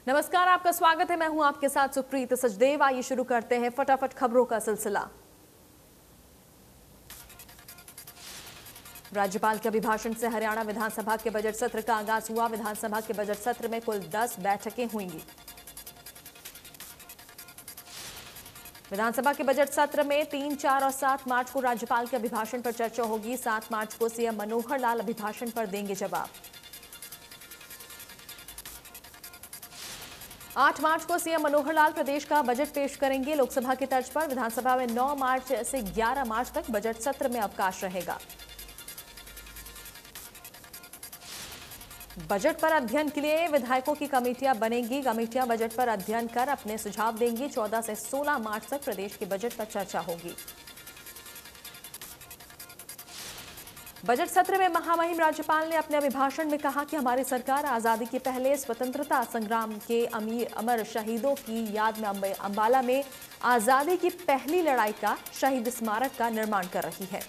नमस्कार, आपका स्वागत है। मैं हूं आपके साथ सुप्रीत सचदेव। आइए शुरू करते हैं फटाफट खबरों का सिलसिला। राज्यपाल के अभिभाषण से हरियाणा विधानसभा के बजट सत्र का आगाज हुआ। विधानसभा के बजट सत्र में कुल 10 बैठकें हुईंगी। विधानसभा के बजट सत्र में 3, 4 और 7 मार्च को राज्यपाल के अभिभाषण पर चर्चा होगी। 7 मार्च को सीएम मनोहर लाल अभिभाषण पर देंगे जवाब। 8 मार्च को सीएम मनोहर लाल प्रदेश का बजट पेश करेंगे। लोकसभा की तर्ज पर विधानसभा में 9 मार्च से 11 मार्च तक बजट सत्र में अवकाश रहेगा। बजट पर अध्ययन के लिए विधायकों की कमेटियां बनेंगी। कमेटियां बजट पर अध्ययन कर अपने सुझाव देंगी। 14 से 16 मार्च तक प्रदेश के बजट पर चर्चा होगी। बजट सत्र में महामहिम राज्यपाल ने अपने अभिभाषण में कहा कि हमारी सरकार आजादी के पहले स्वतंत्रता संग्राम के अमर शहीदों की याद में अंबाला में आजादी की पहली लड़ाई का शहीद स्मारक का निर्माण कर रही है।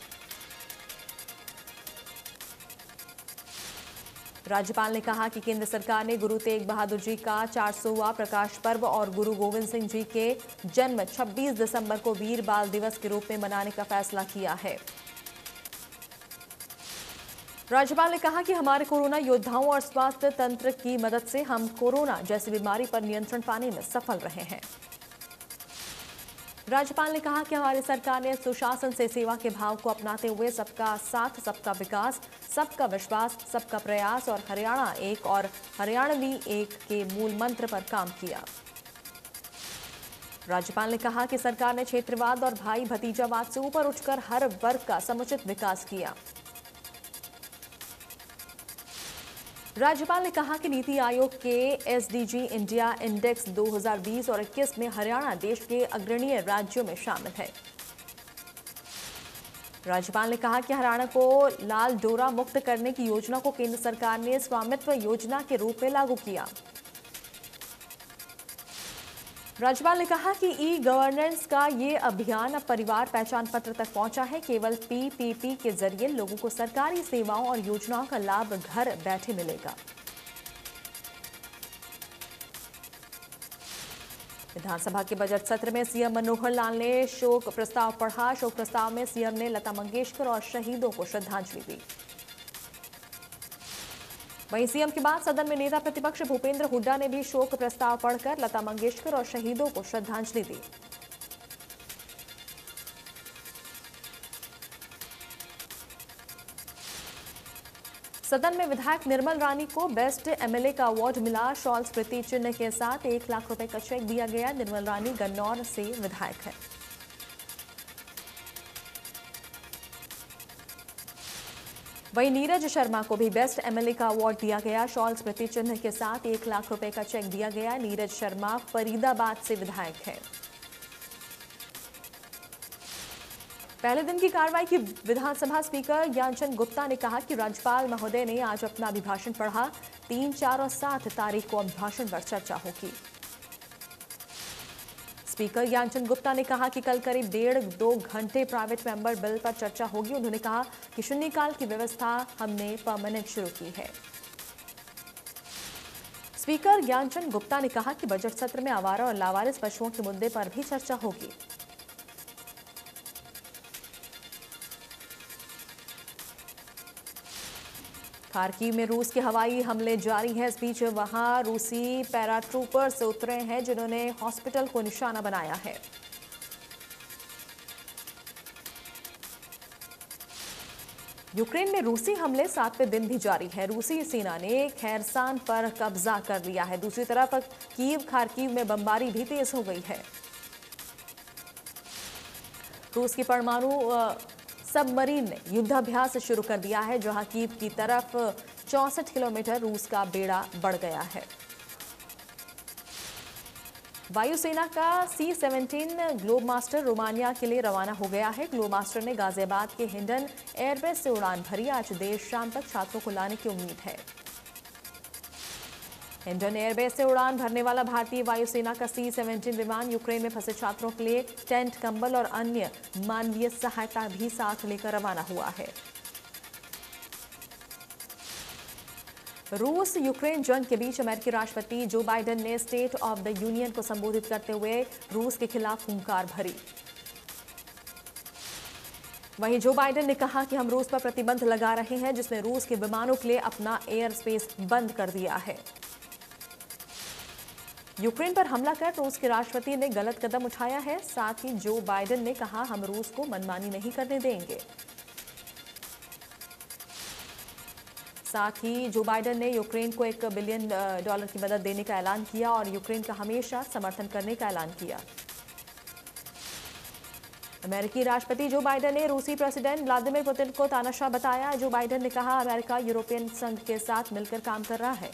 राज्यपाल ने कहा कि केंद्र सरकार ने गुरु तेग बहादुर जी का 400वां प्रकाश पर्व और गुरु गोविंद सिंह जी के जन्म 26 दिसंबर को वीर बाल दिवस के रूप में मनाने का फैसला किया है। राज्यपाल ने कहा कि हमारे कोरोना योद्धाओं और स्वास्थ्य तंत्र की मदद से हम कोरोना जैसी बीमारी पर नियंत्रण पाने में सफल रहे हैं। राज्यपाल ने कहा कि हमारी सरकार ने सुशासन से सेवा के भाव को अपनाते हुए सबका साथ, सबका विकास, सबका विश्वास, सबका प्रयास और हरियाणा एक और हरियाणवी एक के मूल मंत्र पर काम किया। राज्यपाल ने कहा कि सरकार ने क्षेत्रवाद और भाई भतीजावाद से ऊपर उठकर हर वर्ग का समुचित विकास किया। राज्यपाल ने कहा कि नीति आयोग के एसडीजी इंडिया इंडेक्स 2020 और 21 में हरियाणा देश के अग्रणीय राज्यों में शामिल है। राज्यपाल ने कहा कि हरियाणा को लाल डोरा मुक्त करने की योजना को केंद्र सरकार ने स्वामित्व योजना के रूप में लागू किया। राज्यपाल ने कहा कि ई गवर्नेंस का ये अभियान अब परिवार पहचान पत्र तक पहुंचा है। केवल पीपीपी के जरिए लोगों को सरकारी सेवाओं और योजनाओं का लाभ घर बैठे मिलेगा। विधानसभा के बजट सत्र में सीएम मनोहर लाल ने शोक प्रस्ताव पढ़ा। शोक प्रस्ताव में सीएम ने लता मंगेशकर और शहीदों को श्रद्धांजलि दी। वहीं सीएम के बाद सदन में नेता प्रतिपक्ष भूपेंद्र हुड्डा ने भी शोक प्रस्ताव पढ़कर लता मंगेशकर और शहीदों को श्रद्धांजलि दी। सदन में विधायक निर्मल रानी को बेस्ट एमएलए का अवार्ड मिला। शॉल स्मृति चिन्ह के साथ 1 लाख रुपए का चेक दिया गया। निर्मल रानी गन्नौर से विधायक है। वहीं नीरज शर्मा को भी बेस्ट एमएलए का अवार्ड दिया गया। शॉल स्मृति चिन्ह के साथ 1 लाख रुपए का चेक दिया गया। नीरज शर्मा फरीदाबाद से विधायक है। पहले दिन की कार्रवाई की विधानसभा स्पीकर ज्ञानचंद गुप्ता ने कहा कि राज्यपाल महोदय ने आज अपना अभिभाषण पढ़ा। 3, 4 और 7 तारीख को अभिभाषण पर चर्चा होगी। स्पीकर ज्ञानचंद गुप्ता ने कहा कि कल करीब 1.5-2 घंटे प्राइवेट मेंबर बिल पर चर्चा होगी। उन्होंने कहा कि शून्यकाल की व्यवस्था हमने परमानेंट शुरू की है। स्पीकर ज्ञानचंद गुप्ता ने कहा कि बजट सत्र में आवारा और लावारिस पशुओं के मुद्दे पर भी चर्चा होगी। खार्किव में रूस के हवाई हमले जारी हैं। इस बीच वहां रूसी पैराट्रूपर्स उतरे हैं जिन्होंने हॉस्पिटल को निशाना बनाया है। यूक्रेन में रूसी हमले 7वें दिन भी जारी है। रूसी सेना ने खैरसान पर कब्जा कर लिया है। दूसरी तरफ कीव खार्किव में बमबारी भी तेज हो गई है। रूस की परमाणु सबमरीन ने युद्धाभ्यास शुरू कर दिया है, जहां कीव की तरफ 64 किलोमीटर रूस का बेड़ा बढ़ गया है। वायुसेना का C-17 ग्लोबमास्टर रोमानिया के लिए रवाना हो गया है। ग्लोबमास्टर ने गाजियाबाद के हिंडन एयरबेस से उड़ान भरी। आज देर शाम तक छात्रों को लाने की उम्मीद है। हिंडन एयरबेस से उड़ान भरने वाला भारतीय वायुसेना का C-17 विमान यूक्रेन में फंसे छात्रों के लिए टेंट, कंबल और अन्य मानवीय सहायता भी साथ लेकर रवाना हुआ है। रूस यूक्रेन जंग के बीच अमेरिकी राष्ट्रपति जो बाइडेन ने स्टेट ऑफ द यूनियन को संबोधित करते हुए रूस के खिलाफ हुंकार भरी। वहीं जो बाइडेन ने कहा कि हम रूस पर प्रतिबंध लगा रहे हैं, जिसने रूस के विमानों के लिए अपना एयर स्पेस बंद कर दिया है। यूक्रेन पर हमला कर रूस के राष्ट्रपति ने गलत कदम उठाया है। साथ ही जो बाइडेन ने कहा, हम रूस को मनमानी नहीं करने देंगे। साथ ही जो बाइडेन ने यूक्रेन को $1 बिलियन की मदद देने का ऐलान किया और यूक्रेन का हमेशा समर्थन करने का ऐलान किया। अमेरिकी राष्ट्रपति जो बाइडेन ने रूसी प्रेसिडेंट व्लादिमीर पुतिन को तानाशाह बताया। जो बाइडेन ने कहा, अमेरिका यूरोपियन संघ के साथ मिलकर काम कर रहा है।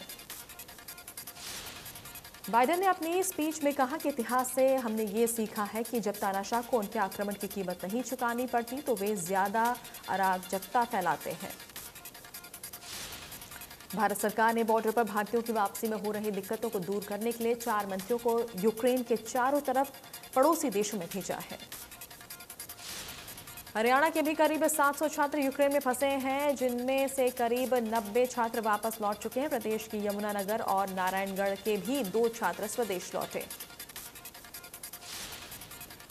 बाइडेन ने अपनी स्पीच में कहा कि इतिहास से हमने ये सीखा है कि जब तानाशाह को उनके आक्रमण की कीमत नहीं चुकानी पड़ती तो वे ज्यादा अराजकता फैलाते हैं। भारत सरकार ने बॉर्डर पर भारतीयों की वापसी में हो रही दिक्कतों को दूर करने के लिए 4 मंत्रियों को यूक्रेन के चारों तरफ पड़ोसी देशों में भेजा है। हरियाणा के भी करीब 700 छात्र यूक्रेन में फंसे हैं, जिनमें से करीब 90 छात्र वापस लौट चुके हैं। प्रदेश की यमुनानगर और नारायणगढ़ के भी 2 छात्र स्वदेश लौटे।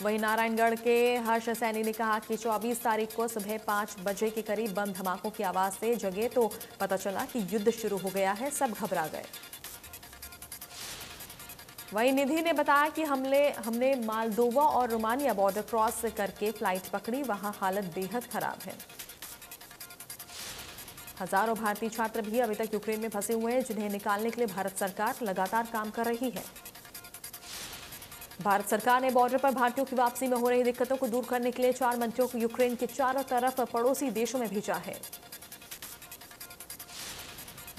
वहीं नारायणगढ़ के हर्ष सैनी ने कहा कि 24 तारीख को सुबह 5 बजे के करीब बम धमाकों की आवाज से जगे तो पता चला कि युद्ध शुरू हो गया है, सब घबरा गए। वहीं निधि ने बताया कि हमने मालदोवा और रोमानिया बॉर्डर क्रॉस करके फ्लाइट पकड़ी, वहां हालत बेहद खराब है। हजारों भारतीय छात्र भी अभी तक यूक्रेन में फंसे हुए हैं, जिन्हें निकालने के लिए भारत सरकार लगातार काम कर रही है। भारत सरकार ने बॉर्डर पर भारतीयों की वापसी में हो रही दिक्कतों को दूर करने के लिए 4 मंत्रियों को यूक्रेन के चारों तरफ पड़ोसी देशों में भेजा है।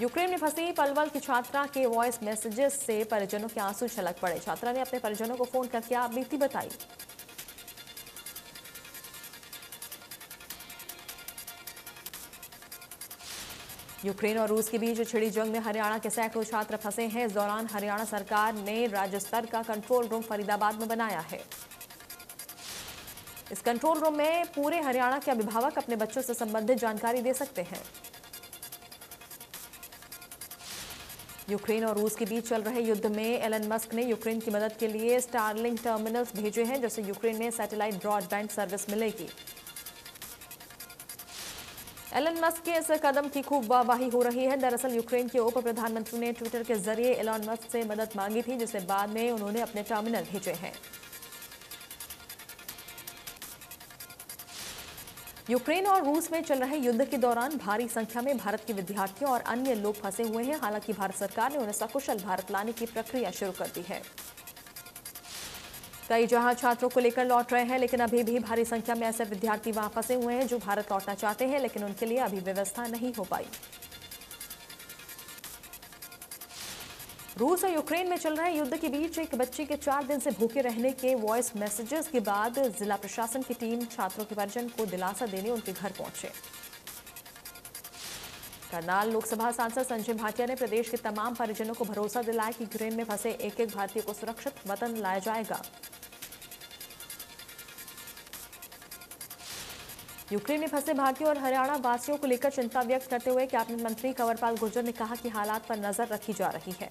यूक्रेन में फंसी पलवल की छात्रा के वॉइस मैसेजेस से परिजनों के आंसू छलक पड़े। छात्रा ने अपने परिजनों को फोन करके आप बीती बताई। यूक्रेन और रूस के बीच छिड़ी जंग में हरियाणा के सैकड़ों छात्र फंसे हैं। इस दौरान हरियाणा सरकार ने राज्य स्तर का कंट्रोल रूम फरीदाबाद में बनाया है। इस कंट्रोल रूम में पूरे हरियाणा के अभिभावक अपने बच्चों से संबंधित जानकारी दे सकते हैं। यूक्रेन और रूस के बीच चल रहे युद्ध में एलन मस्क ने यूक्रेन की मदद के लिए स्टारलिंक टर्मिनल्स भेजे हैं, जिससे यूक्रेन में सैटेलाइट ब्रॉडबैंड सर्विस मिलेगी। एलन मस्क के इस कदम की खूब वाहवाही हो रही है। दरअसल यूक्रेन के उप प्रधानमंत्री ने ट्विटर के जरिए एलन मस्क से मदद मांगी थी, जिसे बाद में उन्होंने अपने टर्मिनल भेजे हैं। यूक्रेन और रूस में चल रहे युद्ध के दौरान भारी संख्या में भारत के विद्यार्थियों और अन्य लोग फंसे हुए हैं। हालांकि भारत सरकार ने उन्हें सकुशल भारत लाने की प्रक्रिया शुरू कर दी है। कई जहाज छात्रों को लेकर लौट रहे हैं, लेकिन अभी भी भारी संख्या में ऐसे विद्यार्थी वहां फंसे हुए हैं जो भारत लौटना चाहते हैं, लेकिन उनके लिए अभी व्यवस्था नहीं हो पाई। रूस और यूक्रेन में चल रहे युद्ध के बीच एक बच्ची के 4 दिन से भूखे रहने के वॉइस मैसेजेस के बाद जिला प्रशासन की टीम छात्रों के परिजन को दिलासा देने उनके घर पहुंचे। करनाल लोकसभा सांसद संजय भाटिया ने प्रदेश के तमाम परिजनों को भरोसा दिलाया कि यूक्रेन में फंसे एक-एक भारतीय को सुरक्षित वतन लाया जाएगा। यूक्रेन में फंसे भारतीयों और हरियाणा वासियों को लेकर चिंता व्यक्त करते हुए कैबिनेट मंत्री कंवरपाल गुर्जर ने कहा कि हालात पर नजर रखी जा रही है।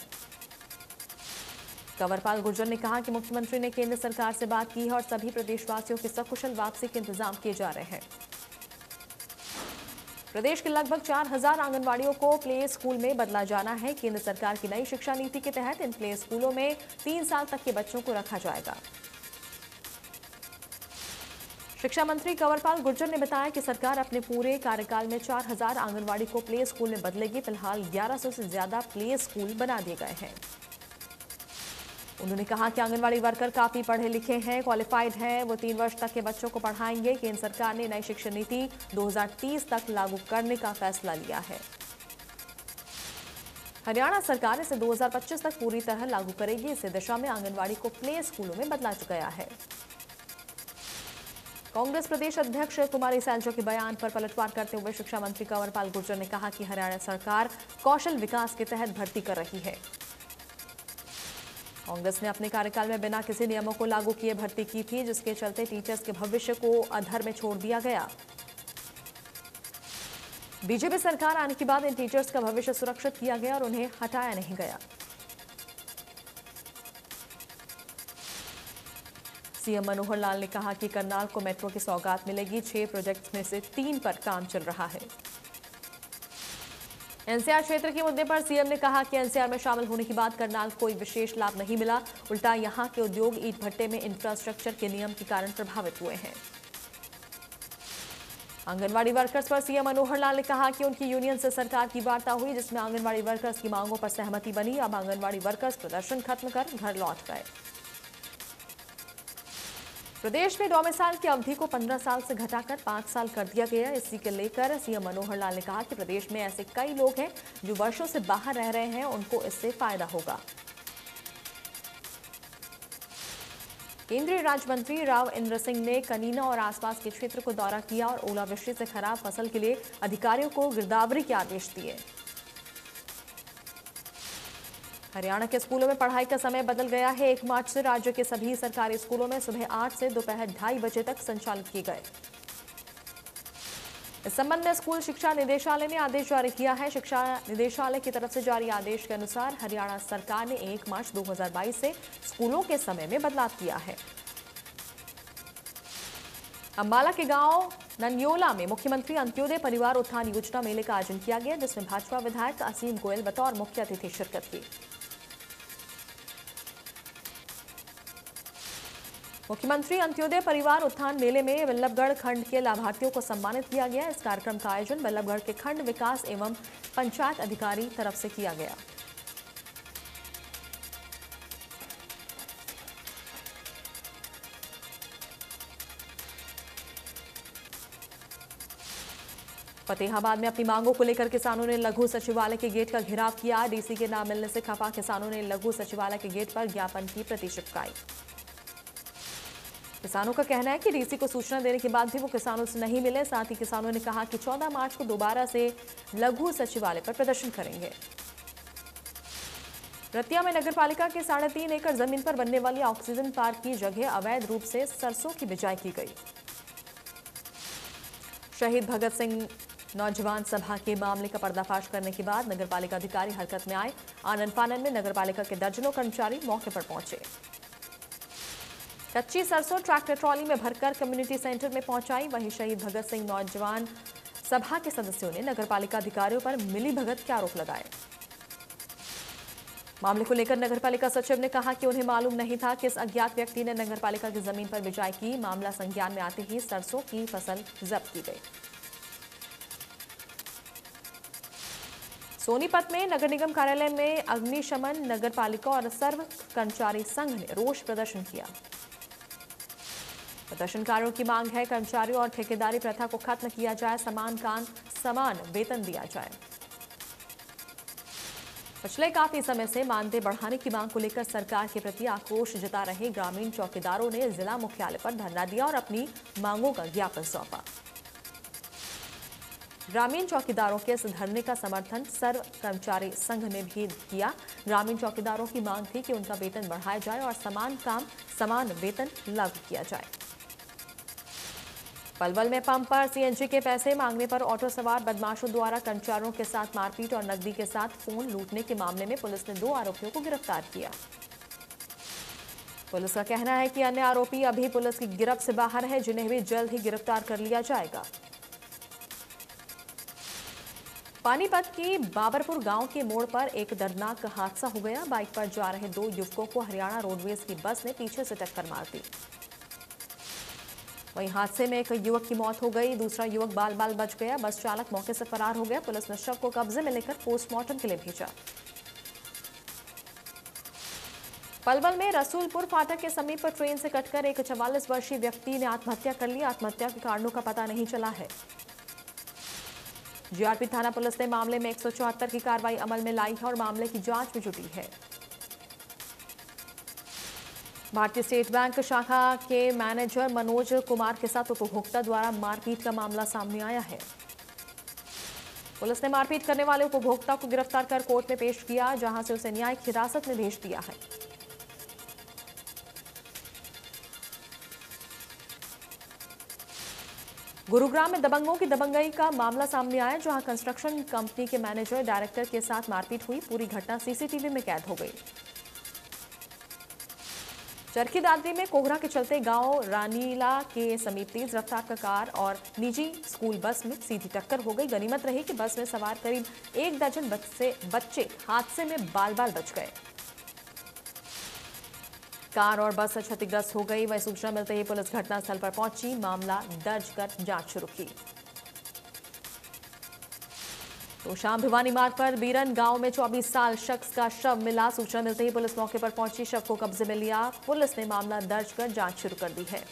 कंवरपाल गुर्जर ने कहा कि मुख्यमंत्री ने केंद्र सरकार से बात की है और सभी प्रदेशवासियों की सकुशल वापसी के इंतजाम किए जा रहे हैं। प्रदेश के लगभग 4000 आंगनवाड़ियों को प्ले स्कूल में बदला जाना है। केंद्र सरकार की नई शिक्षा नीति के तहत इन प्ले स्कूलों में 3 साल तक के बच्चों को रखा जाएगा। शिक्षा मंत्री कंवरपाल गुर्जर ने बताया कि सरकार अपने पूरे कार्यकाल में 4000 आंगनवाड़ी को प्ले स्कूल में बदलेगी। फिलहाल 1100 से ज्यादा प्ले स्कूल बना दिए गए हैं। उन्होंने कहा कि आंगनवाड़ी वर्कर काफी पढ़े लिखे हैं, क्वालिफाइड हैं, वो 3 वर्ष तक के बच्चों को पढ़ाएंगे। केंद्र सरकार ने नई शिक्षा नीति 2030 तक लागू करने का फैसला लिया है। हरियाणा सरकार इसे 2025 तक पूरी तरह लागू करेगी। इस दिशा में आंगनवाड़ी को प्ले स्कूलों में बदला गया है। कांग्रेस प्रदेश अध्यक्ष कुमारी सैलजा के बयान पर पलटवार करते हुए शिक्षा मंत्री कंवरपाल गुर्जर ने कहा कि हरियाणा सरकार कौशल विकास के तहत भर्ती कर रही है। कांग्रेस ने अपने कार्यकाल में बिना किसी नियमों को लागू किए भर्ती की थी, जिसके चलते टीचर्स के भविष्य को अधर में छोड़ दिया गया। बीजेपी सरकार आने के बाद इन टीचर्स का भविष्य सुरक्षित किया गया और उन्हें हटाया नहीं गया। सीएम मनोहर लाल ने कहा कि करनाल को मेट्रो की सौगात मिलेगी। 6 प्रोजेक्ट्स में से 3 पर काम चल रहा है। एनसीआर क्षेत्र के मुद्दे पर सीएम ने कहा कि एनसीआर में शामिल होने के बाद करनाल को कोई विशेष लाभ नहीं मिला, उल्टा यहां के उद्योग ईंट भट्टे में इंफ्रास्ट्रक्चर के नियम के कारण प्रभावित हुए हैं। आंगनवाड़ी वर्कर्स पर सीएम मनोहर लाल ने कहा कि उनकी यूनियन से सरकार की वार्ता हुई, जिसमें आंगनवाड़ी वर्कर्स की मांगों पर सहमति बनी। अब आंगनवाड़ी वर्कर्स प्रदर्शन खत्म कर घर लौट गए। प्रदेश में डोमिसाइल की अवधि को 15 साल से घटाकर 5 साल कर दिया गया। इसी के लेकर सीएम मनोहर लाल ने कहा कि प्रदेश में ऐसे कई लोग हैं जो वर्षों से बाहर रह रहे हैं, उनको इससे फायदा होगा। केंद्रीय राज्य मंत्री राव इंद्र सिंह ने कनीना और आसपास के क्षेत्र को दौरा किया और ओलावृष्टि से खराब फसल के लिए अधिकारियों को गिरदावरी के आदेश दिए। हरियाणा के स्कूलों में पढ़ाई का समय बदल गया है। 1 मार्च से राज्य के सभी सरकारी स्कूलों में सुबह 8 से दोपहर 2:30 बजे तक संचालित किए गए। इस संबंध में स्कूल शिक्षा निदेशालय ने आदेश जारी किया है। शिक्षा निदेशालय की तरफ से जारी आदेश के अनुसार हरियाणा सरकार ने 1 मार्च 2022 से स्कूलों के समय में बदलाव किया है। अंबाला के गांव नन्योला में मुख्यमंत्री अंत्योदय परिवार उत्थान योजना मेले का आयोजन किया गया, जिसमें भाजपा विधायक असीम गोयल बतौर मुख्य अतिथि शिरकत की। मुख्यमंत्री अंत्योदय परिवार उत्थान मेले में बल्लभगढ़ खंड के लाभार्थियों को सम्मानित किया गया। इस कार्यक्रम का आयोजन बल्लभगढ़ के खंड विकास एवं पंचायत अधिकारी तरफ से किया गया। फतेहाबाद में अपनी मांगों को लेकर किसानों ने लघु सचिवालय के गेट का घेराव किया। डीसी के नाम मिलने से खफा किसानों ने लघु सचिवालय के गेट पर ज्ञापन की प्रति चिपकाई। किसानों का कहना है कि डीसी को सूचना देने के बाद भी वो किसानों से नहीं मिले। साथ ही किसानों ने कहा कि 14 मार्च को दोबारा से लघु सचिवालय पर प्रदर्शन करेंगे। रतिया में नगरपालिका के 3.5 एकड़ जमीन पर बनने वाली ऑक्सीजन पार्क की जगह अवैध रूप से सरसों की बिजाई की गई। शहीद भगत सिंह नौजवान सभा के मामले का पर्दाफाश करने के बाद नगरपालिका अधिकारी हरकत में आए। आनन फानन में नगरपालिका के दर्जनों कर्मचारी मौके पर पहुंचे। कच्ची सरसों ट्रैक्टर ट्रॉली में भरकर कम्युनिटी सेंटर में पहुंचाई। वहीं शहीद भगत सिंह नौजवान सभा के सदस्यों ने नगरपालिका अधिकारियों पर मिलीभगत के आरोप लगाए। मामले को लेकर नगरपालिका सचिव ने कहा कि उन्हें मालूम नहीं था कि इस अज्ञात व्यक्ति ने नगरपालिका की जमीन पर बिजाई की। मामला संज्ञान में आते ही सरसों की फसल जब्त की गई। सोनीपत में नगर निगम कार्यालय में अग्निशमन, नगरपालिका और सर्व कर्मचारी संघ ने रोष प्रदर्शन किया। प्रदर्शनकारियों की मांग है कर्मचारियों और ठेकेदारी प्रथा को खत्म किया जाए, समान काम समान वेतन दिया जाए। पिछले काफी समय से मानदेय बढ़ाने की मांग को लेकर सरकार के प्रति आक्रोश जता रहे ग्रामीण चौकीदारों ने जिला मुख्यालय पर धरना दिया और अपनी मांगों का ज्ञापन सौंपा। ग्रामीण चौकीदारों के इस धरने का समर्थन सर्व कर्मचारी संघ ने भी किया। ग्रामीण चौकीदारों की मांग थी कि उनका वेतन बढ़ाया जाए और समान काम समान वेतन लागू किया जाए। पलवल में पंप पर सीएनजी के पैसे मांगने पर ऑटो सवार बदमाशों द्वारा कर्मचारियों के साथ मारपीट और नकदी के साथ फोन लूटने के मामले में पुलिस ने 2 आरोपियों को गिरफ्तार किया। पुलिस का कहना है कि अन्य आरोपी अभी पुलिस की गिरफ्त से बाहर है, जिन्हें भी जल्द ही गिरफ्तार कर लिया जाएगा। पानीपत के बाबरपुर गांव के मोड़ पर एक दर्दनाक हादसा हो गया। बाइक पर जा रहे 2 युवकों को हरियाणा रोडवेज की बस ने पीछे से टक्कर मार दी। वहीं हादसे में एक युवक की मौत हो गई, दूसरा युवक बाल बाल बच गया। बस चालक मौके से फरार हो गया। पुलिस ने शव को कब्जे में लेकर पोस्टमार्टम के लिए भेजा। पलवल में रसूलपुर फाटक के समीप ट्रेन से कटकर एक 44 वर्षीय व्यक्ति ने आत्महत्या कर ली। आत्महत्या के कारणों का पता नहीं चला है। जीआरपी थाना पुलिस ने मामले में 174 की कार्रवाई अमल में लाई है और मामले की जांच में जुटी है। भारतीय स्टेट बैंक शाखा के मैनेजर मनोज कुमार के साथ उपभोक्ता द्वारा मारपीट का मामला सामने आया है। पुलिस ने मारपीट करने वाले उपभोक्ता को गिरफ्तार कर कोर्ट में पेश किया, जहां से उसे न्यायिक हिरासत में भेज दिया है। गुरुग्राम में दबंगों की दबंगई का मामला सामने आया, जहां कंस्ट्रक्शन कंपनी के मैनेजर डायरेक्टर के साथ मारपीट हुई। पूरी घटना सीसीटीवी में कैद हो गई। चरखी दादरी में कोहरा के चलते गांव रानीला के समीप तेज रफ्तार का कार और निजी स्कूल बस में सीधी टक्कर हो गई। गनीमत रही कि बस में सवार करीब 1 दर्जन बच्चे हादसे में बाल बाल बच गए। कार और बस क्षतिग्रस्त हो गई। वह सूचना मिलते ही पुलिस घटनास्थल पर पहुंची, मामला दर्ज कर जांच शुरू की। तो शाम भिवानी मार्ग पर बीरन गांव में 24 साल शख्स का शव मिला। सूचना मिलते ही पुलिस मौके पर पहुंची, शव को कब्जे में लिया। पुलिस ने मामला दर्ज कर जांच शुरू कर दी है।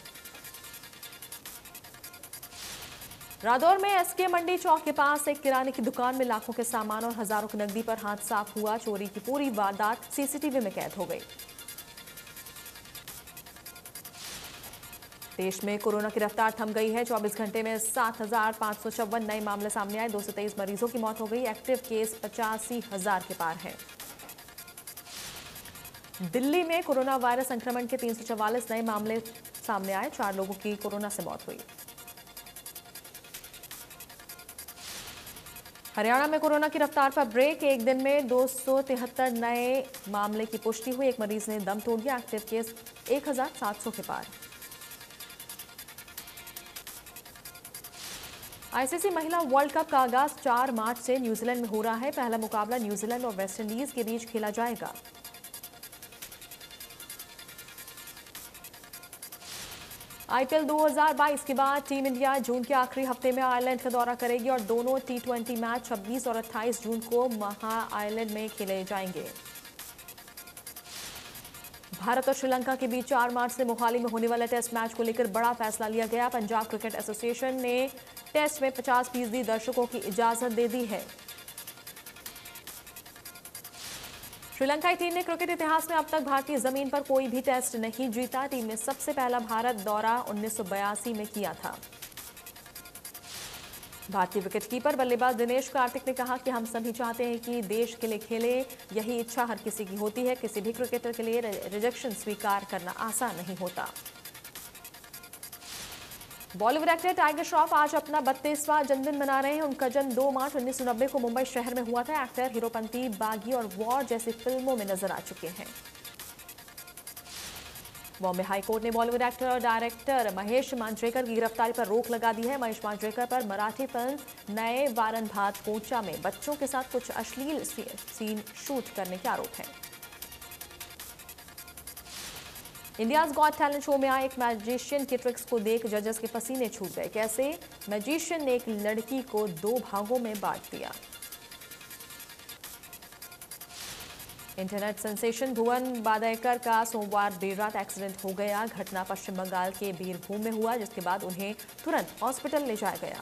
रादौर में एसके मंडी चौक के पास एक किराने की दुकान में लाखों के सामान और हजारों की नकदी पर हाथ साफ हुआ। चोरी की पूरी वारदात सीसीटीवी में कैद हो गई। देश में कोरोना की रफ्तार थम गई है। 24 घंटे में 7,554 नए मामले सामने आए। 223 मरीजों की मौत हो गई। एक्टिव केस 85,000 के पार है। दिल्ली में कोरोना वायरस संक्रमण के 344 नए मामले सामने आए। 4 लोगों की कोरोना से मौत हुई। हरियाणा में कोरोना की रफ्तार पर ब्रेक। एक दिन में 273 नए मामले की पुष्टि हुई। एक मरीज ने दम तोड़ दिया। एक्टिव केस 1,700 के पार। आईसीसी महिला वर्ल्ड कप का आगाज 4 मार्च से न्यूजीलैंड में हो रहा है। पहला मुकाबला न्यूजीलैंड और वेस्टइंडीज के बीच खेला जाएगा। आईपीएल 2022 के बाद टीम इंडिया जून के आखिरी हफ्ते में आयरलैंड का दौरा करेगी और दोनों टी20 मैच 26 और 28 जून को आयरलैंड में खेले जाएंगे। भारत और श्रीलंका के बीच 4 मार्च से मोहाली में होने वाले टेस्ट मैच को लेकर बड़ा फैसला लिया गया। पंजाब क्रिकेट एसोसिएशन ने टेस्ट में 50% दर्शकों की इजाजत दे दी है। श्रीलंकाई टीम ने क्रिकेट इतिहास में अब तक भारतीय जमीन पर कोई भी टेस्ट नहीं जीता। टीम ने सबसे पहला भारत दौरा 1982 में किया था। भारतीय विकेटकीपर बल्लेबाज दिनेश कार्तिक ने कहा कि हम सभी चाहते हैं कि देश के लिए खेले। यही इच्छा हर किसी की होती है। किसी भी क्रिकेटर के लिए रिजेक्शन स्वीकार करना आसान नहीं होता। बॉलीवुड एक्टर टाइगर श्रॉफ आज अपना 32वां जन्मदिन मना रहे हैं। उनका जन्म 2 मार्च 1990 को मुंबई शहर में हुआ था। एक्टर हीरोपंती, बागी और वॉर जैसी फिल्मों में नजर आ चुके हैं। बॉम्बे हाईकोर्ट ने बॉलीवुड एक्टर और डायरेक्टर महेश मांजरेकर की गिरफ्तारी पर रोक लगा दी है। महेश मांजरेकर पर मराठी फिल्म नए वारन भात कोचा में बच्चों के साथ कुछ अश्लील सीन शूट करने के आरोप हैं। इंडियाज गॉट टैलेंट शो में आए एक मैजिशियन के ट्रिक्स को देख जजेस के पसीने छूट गए। कैसे? मैजिशियन ने एक लड़की को 2 भागों में बांट दिया। इंटरनेट सेंसेशन भुवन बादयकर का सोमवार देर रात एक्सीडेंट हो गया। घटना पश्चिम बंगाल के बीरभूम में हुआ, जिसके बाद उन्हें तुरंत हॉस्पिटल ले जाया गया।